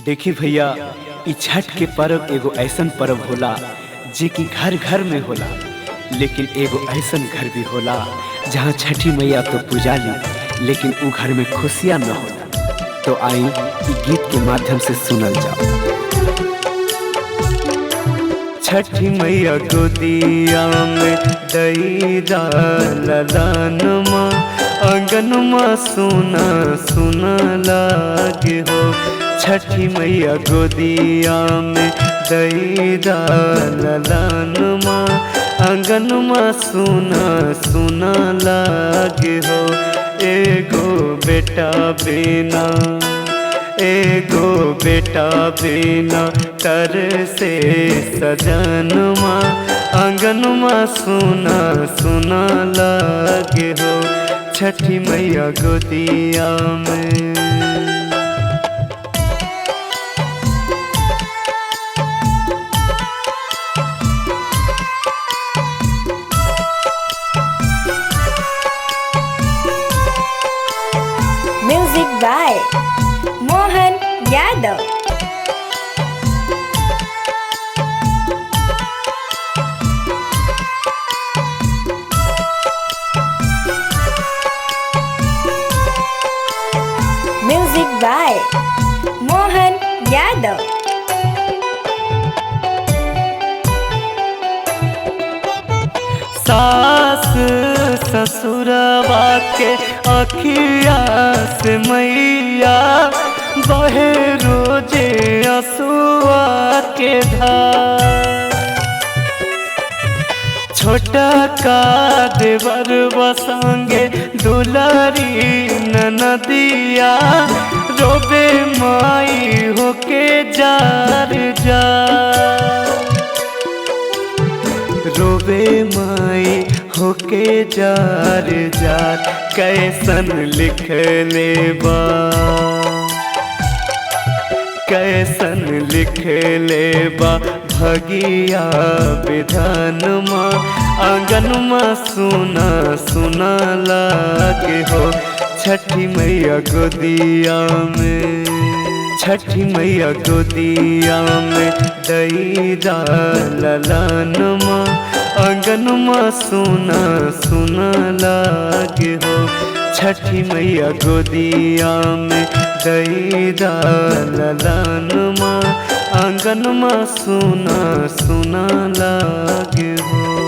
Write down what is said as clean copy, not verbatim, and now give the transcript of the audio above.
देखी भैया, इ छठ के पर्व एगो ऐसन पर्व होला जे कि घर घर में होला, लेकिन एगो ऐसन घर भी होला जहाँ छठी मैया तो पूजा ली लेकिन उ घर में खुशियाँ न होला। तो आई इ गीत के माध्यम से सुनल जाओ। छठी मैया गोदिया में दईरा ललनमा, आंगनमा सुना सुना लागे हो। छठी मैया गोदिया में दईरा ललनमा, आंगनमा सुना सुना लागे हो। एगो बेटा बिना एगो बेटा बिना तर से सजनमा, आंगनमा सुना सुना लागे हो। छठी मैया गोदिया में Music by Mohan Yadav. Music by Mohan Yadav. सास ससुरवा के अखिया से मैया बहे रोजे असुआ के धार। छोटा का देवर बसंगे दुलारी ननदिया, रोबे माई होके जार जार। रोबे माई होके जार जार, कैसन लिख लेबा कैसन लिख लेबा भगिया विधानमा, आंगनमा सुना सुना लागे हो। छठी मैया गोदिया में छठी मैया गोदिया में दईरा ललनमा, आंगनमा सुना सुना लागे हो। छठी मैया गोदिया में दईरा ललनमा, आंगनमा सुना सुना लागे हो।